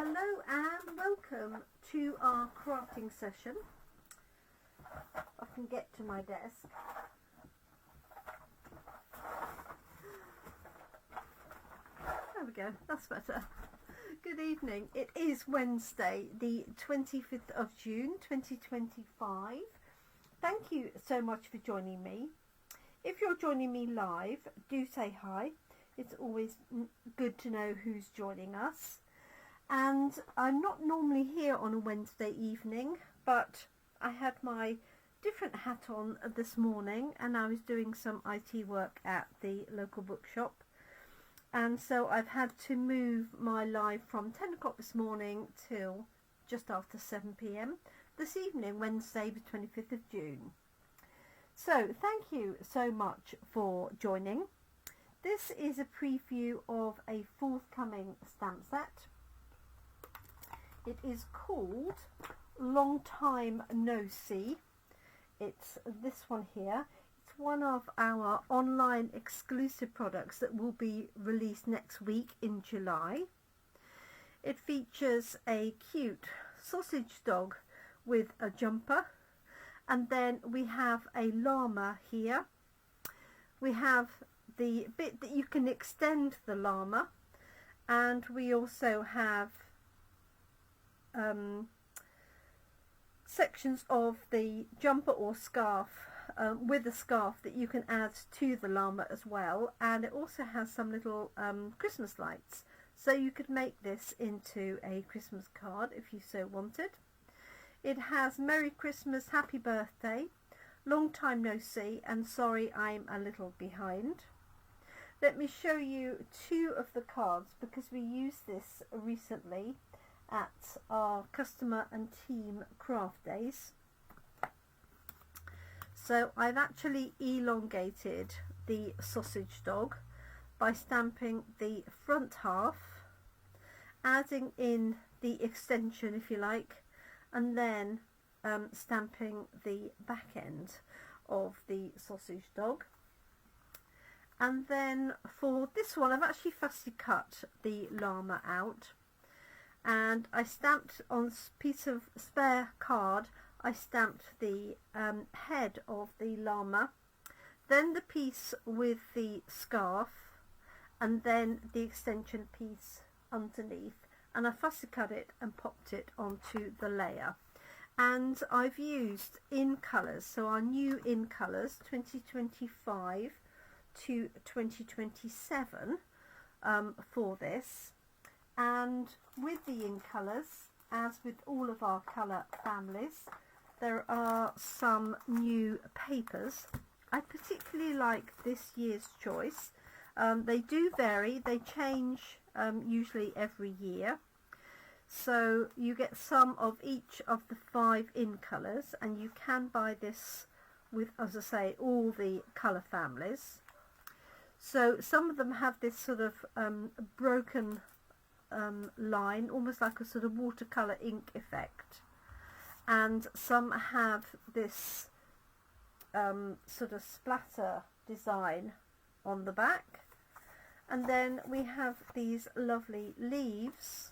Hello and welcome to our crafting session. I can get to my desk. There we go, that's better. Good evening. It is Wednesday, the 25th of June 2025. Thank you so much for joining me. If you're joining me live, do say hi. It's always good to know who's joining us. And I'm not normally here on a Wednesday evening, but I had my different hat on this morning and I was doing some IT work at the local bookshop. And so I've had to move my live from 10 o'clock this morning till just after 7 p.m. this evening, Wednesday the 25th of June. So thank you so much for joining. This is a preview of a forthcoming stamp set. It is called Long Time No See. It's this one here. It's one of our online exclusive products that will be released next week in July. It features a cute sausage dog with a jumper, and then we have a llama here. We have the bit that you can extend the llama, and we also have sections of the jumper or scarf with a scarf that you can add to the llama as well, and it also has some little Christmas lights, so you could make this into a Christmas card if you so wanted. It has Merry Christmas, Happy Birthday, Long Time No See, and Sorry I'm a Little Behind. Let me show you two of the cards because we used this recently at our customer and team craft days. So I've actually elongated the sausage dog by stamping the front half, adding in the extension if you like, and then stamping the back end of the sausage dog. And then for this one I've actually fussy cut the llama out, and I stamped on a piece of spare card, I stamped the head of the llama, then the piece with the scarf, and then the extension piece underneath, and I fussy cut it and popped it onto the layer. And I've used in colours, so our new in colours 2025 to 2027 for this. And with the in colours, as with all of our colour families, there are some new papers. I particularly like this year's choice. They do vary, they change usually every year. So you get some of each of the 5 in colours, and you can buy this with, as I say, all the colour families. So some of them have this sort of broken line, almost like a sort of watercolour ink effect, and some have this sort of splatter design on the back. And then we have these lovely leaves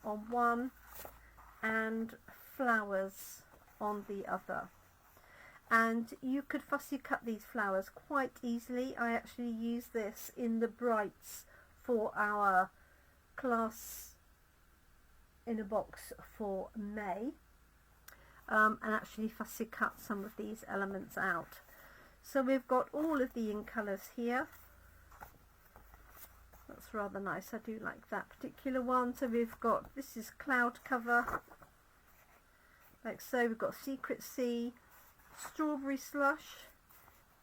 on one and flowers on the other, and you could fussy cut these flowers quite easily. I actually use this in the brights for our class in a box for May, and actually fussy cut some of these elements out. So we've got all of the in colours here. That's rather nice, I do like that particular one. So we've got, this is cloud cover, like so. We've got Secret Sea, Strawberry Slush,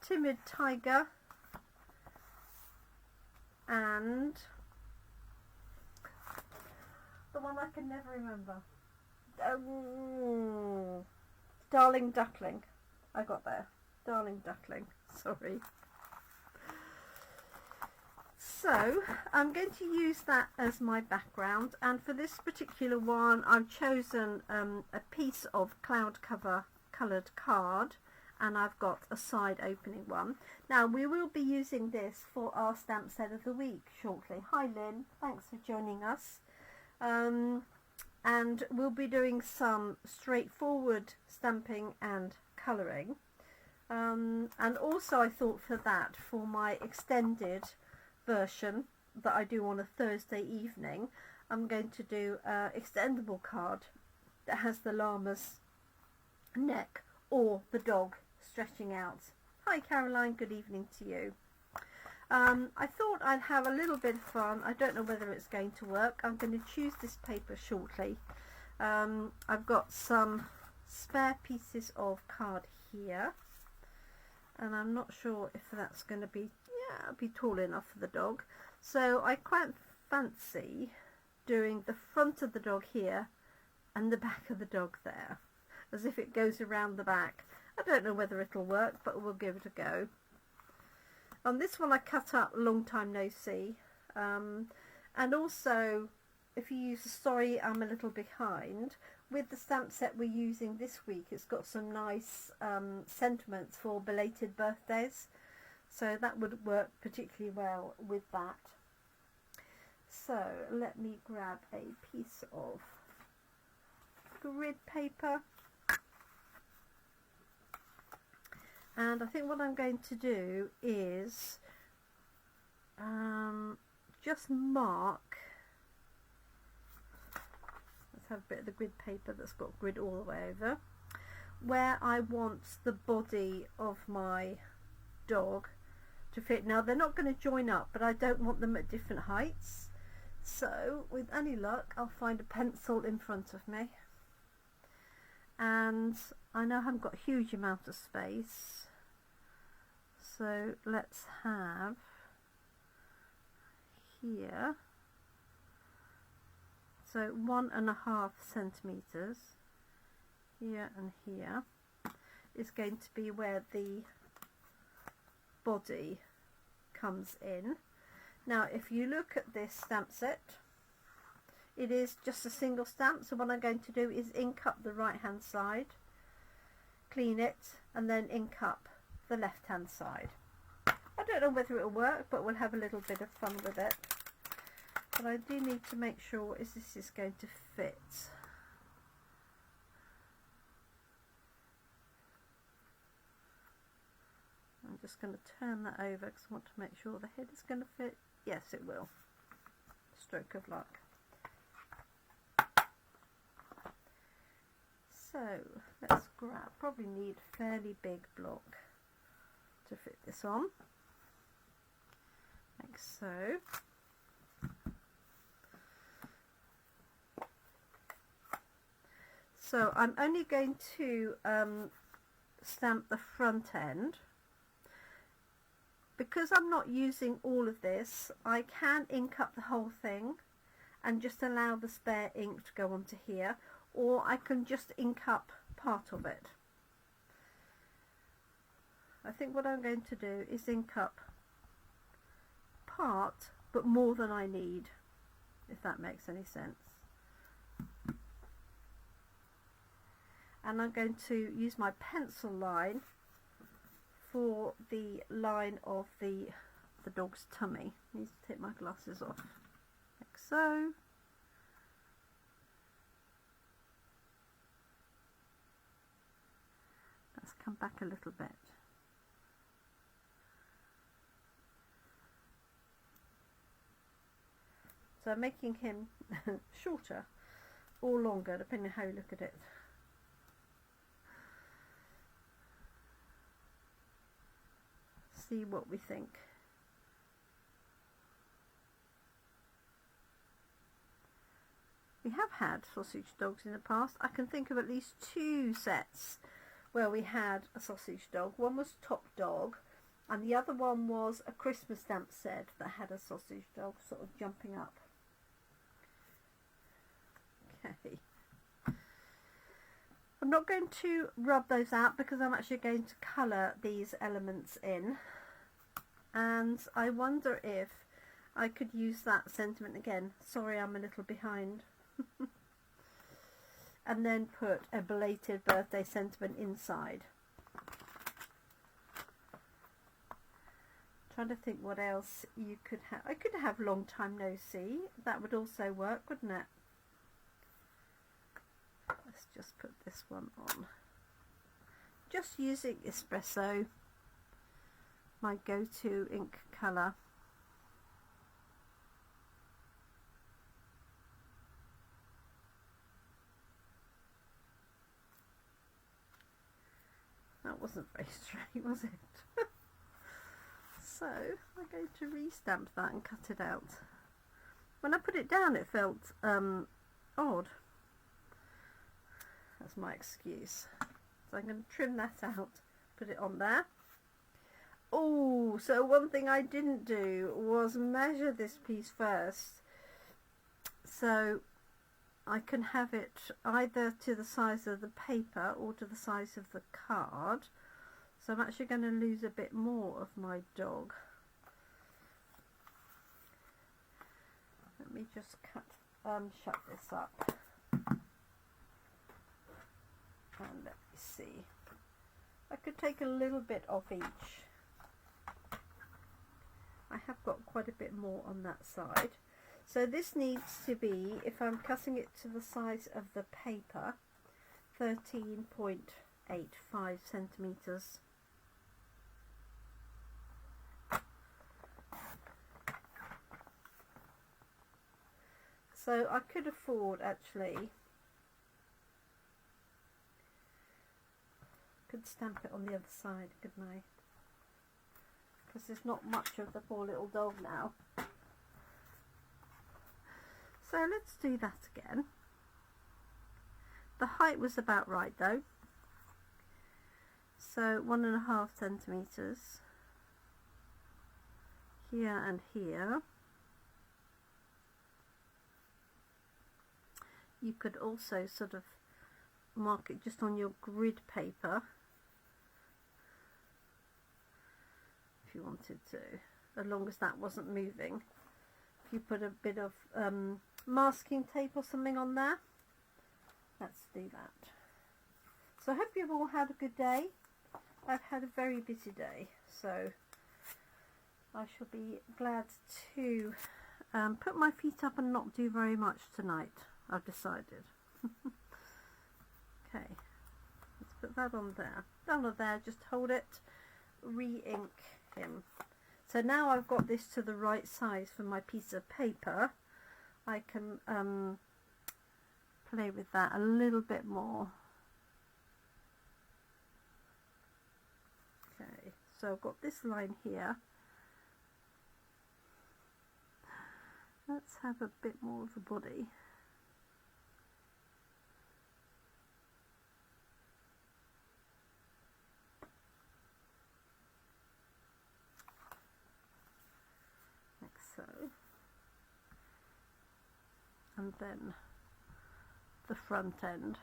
Timid Tiger, and the one I can never remember, Darling Duckling. I got there, Darling Duckling, sorry. So I'm going to use that as my background, and for this particular one I've chosen a piece of cloud cover coloured card, and I've got a side opening one. Now we will be using this for our stamp set of the week shortly. Hi Lynn, thanks for joining us. and we'll be doing some straightforward stamping and colouring. And also I thought for my extended version that I do on a Thursday evening, I'm going to do an extendable card that has the llama's neck or the dog stretching out. Hi Caroline, good evening to you. I thought I'd have a little bit of fun. I don't know whether it's going to work. I'm going to choose this paper shortly. I've got some spare pieces of card here, and I'm not sure if that's going to be, yeah, it'll be tall enough for the dog. So I quite fancy doing the front of the dog here and the back of the dog there, as if it goes around the back. I don't know whether it'll work, but we'll give it a go. On this one I cut up Long Time No See, and also if you use Sorry I'm a Little Behind, with the stamp set we're using this week, it's got some nice sentiments for belated birthdays, so that would work particularly well with that. So let me grab a piece of grid paper. And I think what I'm going to do is just mark, let's have a bit of the grid paper that's got grid all the way over, where I want the body of my dog to fit. Now they're not going to join up, but I don't want them at different heights. So with any luck I'll find a pencil in front of me. And I know I haven't got a huge amount of space, so let's have here, so 1.5 centimeters here and here is going to be where the body comes in. Now if you look at this stamp set, it is just a single stamp, so what I'm going to do is ink up the right hand side, clean it, and then ink up the left hand side. I don't know whether it will work, but we'll have a little bit of fun with it. But I do need to make sure this is going to fit. I'm just going to turn that over because I want to make sure the head is going to fit. Yes, it will. Stroke of luck. So let's grab, probably need a fairly big block to fit this on, like so. So I'm only going to stamp the front end. Because I'm not using all of this, I can ink up the whole thing and just allow the spare ink to go onto here, or I can just ink up part of it. I think what I'm going to do is ink up part, but more than I need, if that makes any sense. And I'm going to use my pencil line for the line of the dog's tummy. I need to take my glasses off, like so. Let's come back a little bit. So I'm making him shorter or longer, depending on how you look at it. See what we think. We have had sausage dogs in the past. I can think of at least 2 sets where we had a sausage dog. One was Top Dog, and the other one was a Christmas stamp set that had a sausage dog sort of jumping up. Okay. I'm not going to rub those out because I'm actually going to colour these elements in, and I wonder if I could use that sentiment again, sorry I'm a little behind, and then put a belated birthday sentiment inside. Trying to think what else you could have. I could have Long Time No See, that would also work, wouldn't it? just put this one on. Just using Espresso, my go-to ink colour. That wasn't very straight, was it? So I'm going to restamp that and cut it out. When I put it down it felt odd. That's my excuse. So I'm going to trim that out, put it on there. Oh, so one thing I didn't do was measure this piece first. So I can have it either to the size of the paper or to the size of the card. So I'm actually going to lose a bit more of my dog. Let me just shut this up. And let me see. I could take a little bit off each. I have got quite a bit more on that side. So this needs to be, if I'm cutting it to the size of the paper, 13.85 centimetres. So I could afford actually, could stamp it on the other side, couldn't I? Because there's not much of the poor little dog now. So let's do that again. The height was about right though. So 1.5 centimetres here and here. You could also sort of mark it just on your grid paper if you wanted to, as long as that wasn't moving. If you put a bit of masking tape or something on there, let's do that. So I hope you've all had a good day. I've had a very busy day, so I shall be glad to put my feet up and not do very much tonight, I've decided. Okay, let's put that on there. Down on there, just hold it, re-ink him. So now I've got this to the right size for my piece of paper. I can play with that a little bit more. Okay, so I've got this line here. Let's have a bit more of the body. So, and then the front end.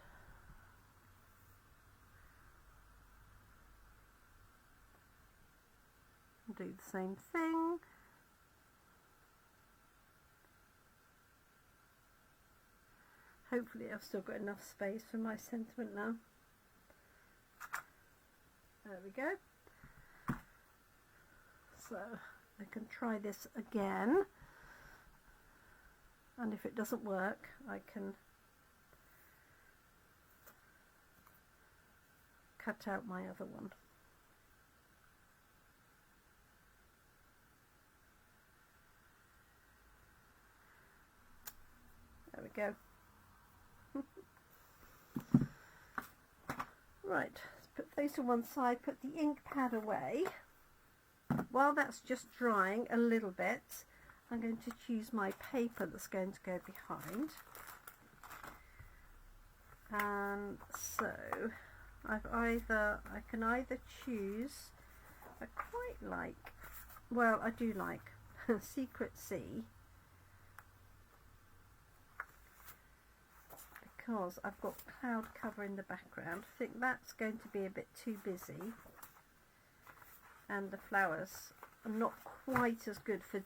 Do the same thing. Hopefully I've still got enough space for my sentiment now. There we go. So I can try this again, and if it doesn't work I can cut out my other one. There we go. Right, let's put those to one side, put the ink pad away. While that's just drying a little bit, I'm going to choose my paper that's going to go behind. And so I can either choose, I quite like, well I do like Secret Sea, because I've got cloud cover in the background. I think that's going to be a bit too busy, and the flowers are not quite as good for a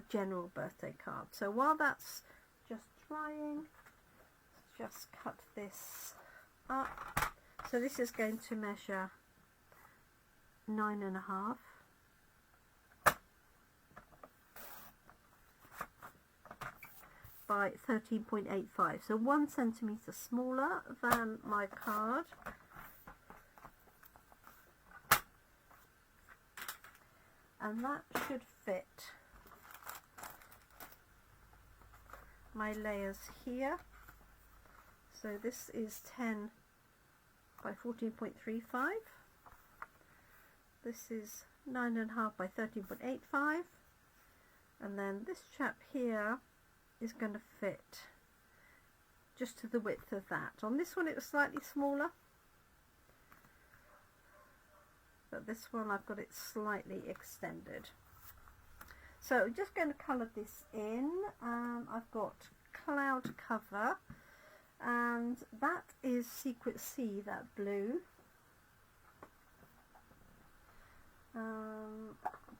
general birthday card. So while that's just drying, let's just cut this up. So this is going to measure 9.5. by 13.85, so 1 centimetre smaller than my card. And that should fit my layers here. So this is 10 by 14.35. This is 9.5 by 13.85. And then this chap here is going to fit just to the width of that. On this one it was slightly smaller, but this one I've got it slightly extended. So I'm just going to colour this in. I've got cloud cover, and that is Secret Sea, that blue.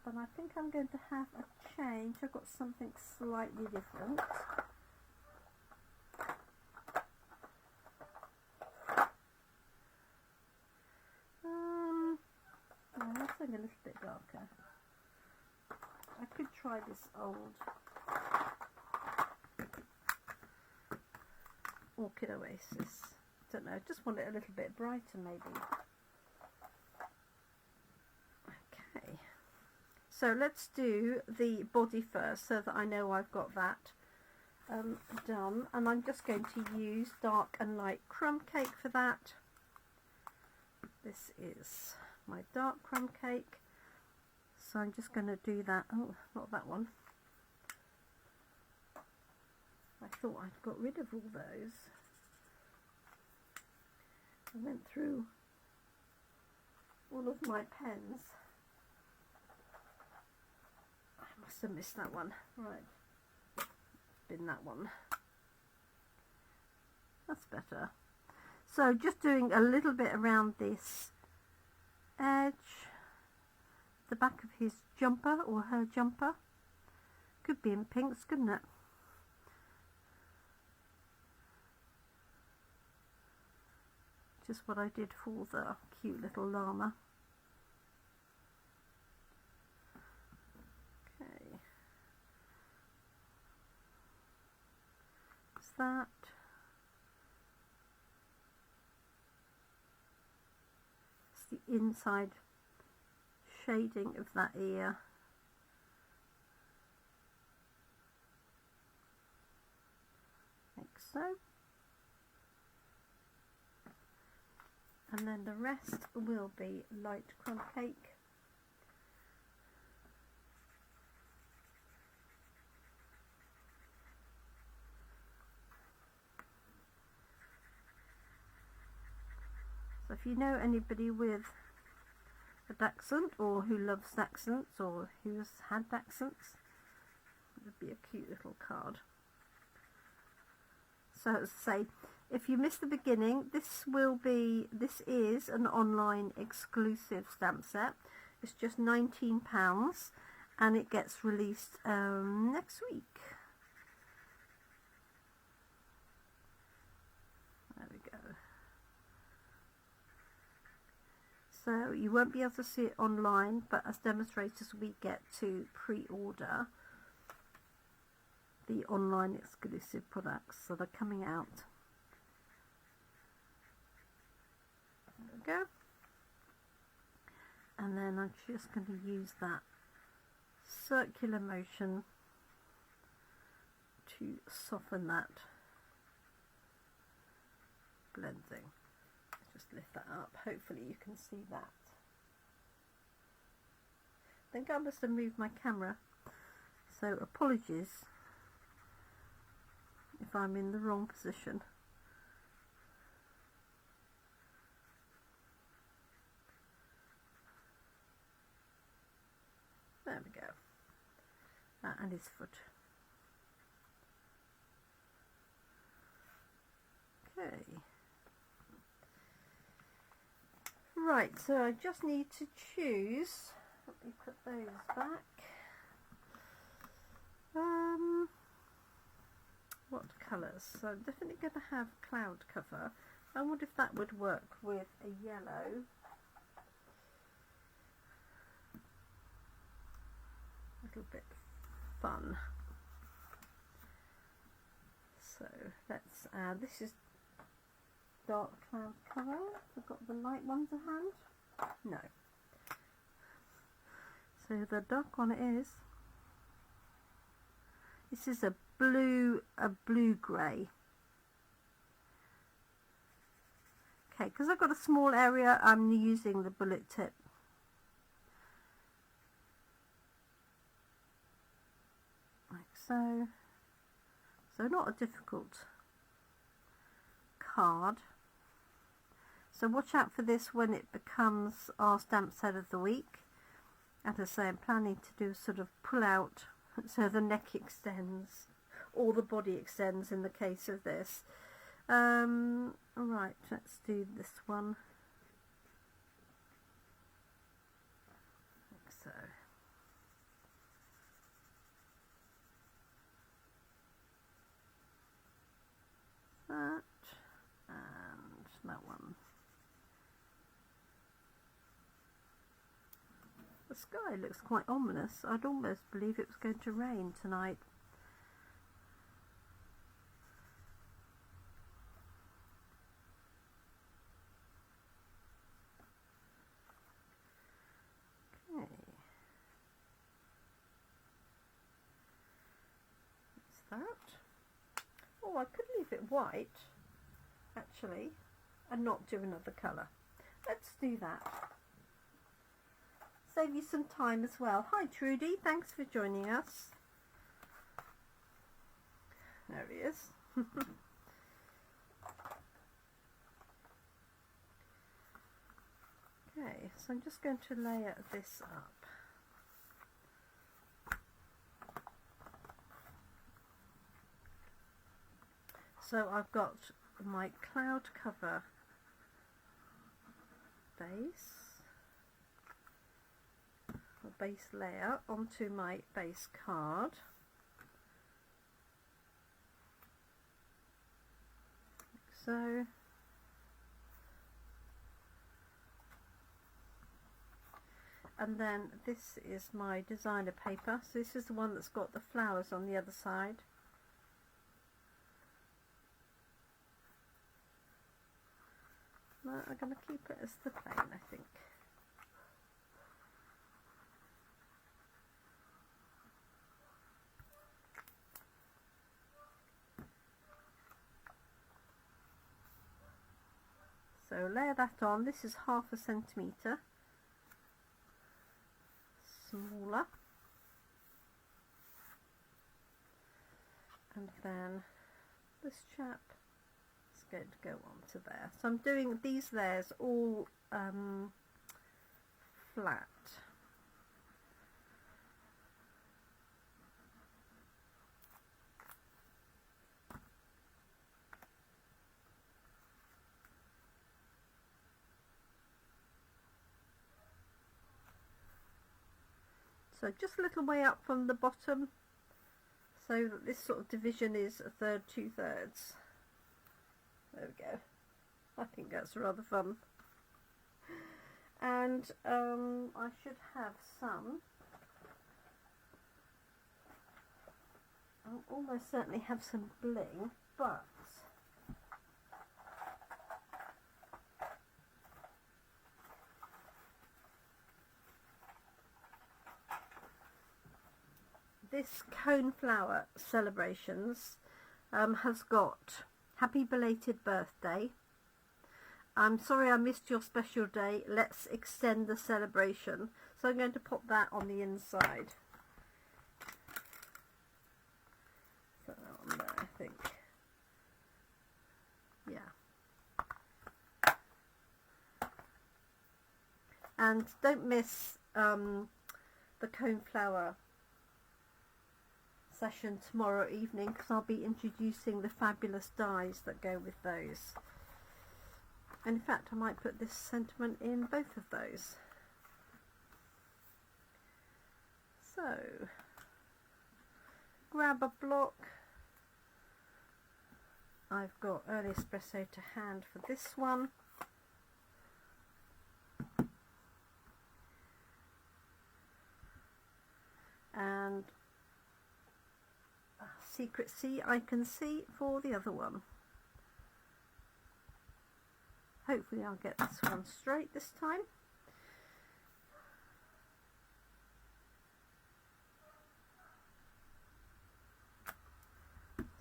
But I think I'm going to have a change. I've got something slightly different. That's a little bit darker. I could try this old Orchid Oasis. Don't know, just want it a little bit brighter maybe. Okay, so let's do the body first so that I know I've got that done. And I'm just going to use dark and light crumb cake for that. This is my dark crumb cake, so I'm just going to do that. Oh, not that one. I thought I'd got rid of all those. I went through all of my pens. I must have missed that one. Right, bin that one. That's better. So just doing a little bit around this edge, the back of his jumper or her jumper. Could be in pinks, couldn't it? Just what I did for the cute little llama. Okay. What's that? It's the inside shading of that ear. Like so. And then the rest will be light crumb cake. So if you know anybody with a dachshund, or who loves dachshunds, or who's had dachshunds, it would be a cute little card. So as I say, if you missed the beginning, this is an online exclusive stamp set. It's just £19 and it gets released next week. There we go. So you won't be able to see it online, but as demonstrators we get to pre-order the online exclusive products that are coming out. There we go. And then I'm just going to use that circular motion to soften that blending. Just lift that up. Hopefully you can see that. I think I must have moved my camera, so apologies if I'm in the wrong position. There we go. And his foot. Okay. Right, so I just need to choose. Let me put those back. What colours? So I'm definitely going to have cloud cover. I wonder if that would work with a yellow. A little bit fun. So let's add, this is dark cloud colour. I've got the light one to hand. No. So the dark one it is. This is a blue grey. Okay, because I've got a small area, I'm using the bullet tip. Like so. So not a difficult card. So watch out for this when it becomes our stamp set of the week. As I say, I'm planning to do sort of pull out so the neck extends or the body extends in the case of this. Alright, let's do this one. Like so. That and that one. The sky looks quite ominous. I'd almost believe it was going to rain tonight. Okay. That's that. Oh, I could leave it white, actually, and not do another colour. Let's do that. Save you some time as well. Hi Trudy, thanks for joining us. There he is. Okay, so I'm just going to layer this up. So I've got my cloud cover base. Base layer onto my base card. Like so. And then this is my designer paper. So this is the one that's got the flowers on the other side. No, I'm going to keep it as the plain, I think. So layer that on. This is 1/2 centimetre smaller, and then this chap is going to go on to there. So I'm doing these layers all flat. So just a little way up from the bottom, so that this sort of division is 1/3, 2/3. There we go. I think that's rather fun. And I should have some. I'll almost certainly have some bling, but this Coneflower Celebrations has got Happy Belated Birthday. I'm sorry I missed your special day. Let's extend the celebration. So I'm going to pop that on the inside. Put that on there, I think. Yeah. And don't miss the Coneflower session tomorrow evening, because I'll be introducing the fabulous dies that go with those. And in fact I might put this sentiment in both of those. So grab a block. I've got Early Espresso to hand for this one. And secret C I can see for the other one. Hopefully I'll get this one straight this time.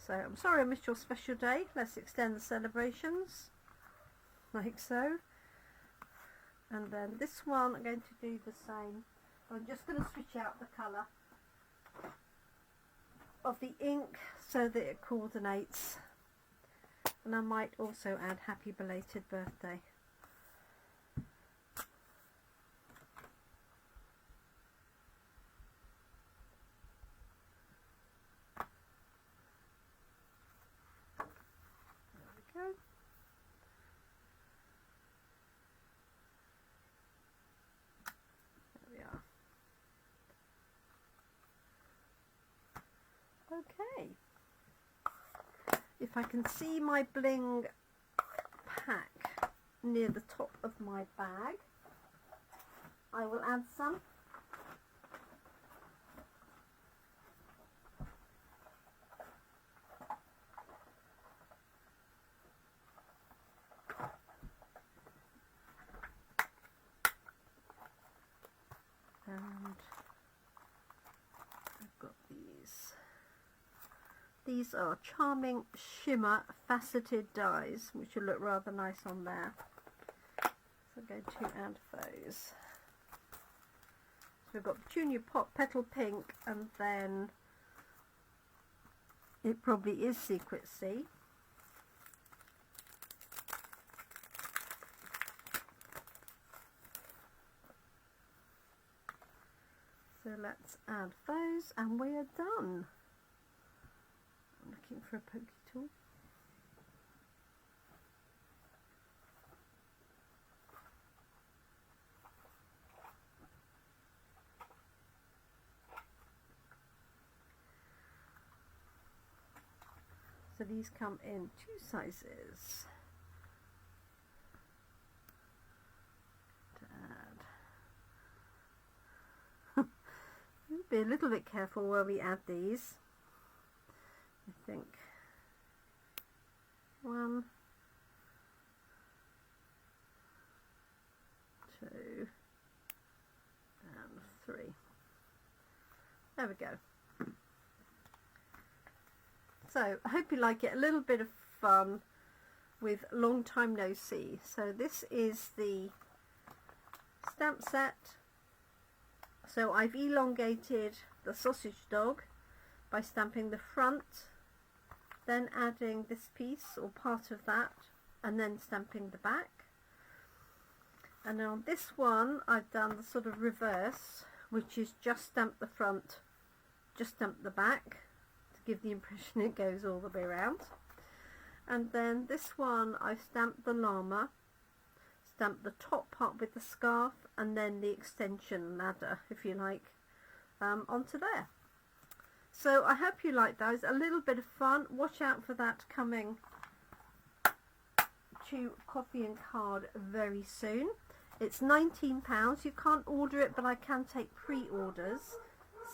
So I'm sorry I missed your special day. Let's extend the celebrations like so. And then this one I'm going to do the same. I'm just going to switch out the colour of the ink so that it coordinates. And I might also add happy belated birthday. There we go. There we are. Okay. If I can see my bling pack near the top of my bag, I will add some. And I've got these. These are charming shimmer faceted dies, which will look rather nice on there. So I'm going to add those. So we've got Petunia Petal Pink, and then it probably is Secret C. So let's add those, and we are done. I'm looking for a pokey tool. So these come in 2 sizes. To add. Be a little bit careful where we add these. I think 1, 2 and 3. There we go. So I hope you like it. A little bit of fun with Long Time No See. So this is the stamp set. So I've elongated the sausage dog by stamping the front, then adding this piece or part of that, and then stamping the back. And on this one I've done the sort of reverse, which is just stamp the front, just stamp the back, to give the impression it goes all the way around. And then this one I've stamped the llama, stamped the top part with the scarf, and then the extension ladder, if you like, onto there. So I hope you like those. A little bit of fun. Watch out for that coming to Coffee and Card very soon. It's £19. You can't order it, but I can take pre-orders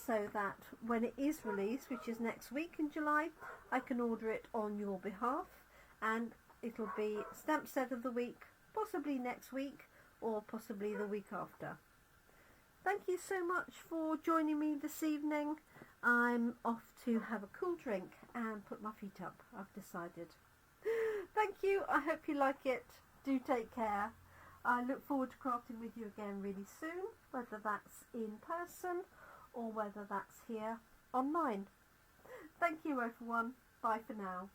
so that when it is released, which is next week in July, I can order it on your behalf, and it'll be stamp set of the week, possibly next week or possibly the week after. Thank you so much for joining me this evening. I'm off to have a cool drink and put my feet up, I've decided. Thank you. I hope you like it. Do take care. I look forward to crafting with you again really soon, whether that's in person or whether that's here online. Thank you everyone. Bye for now.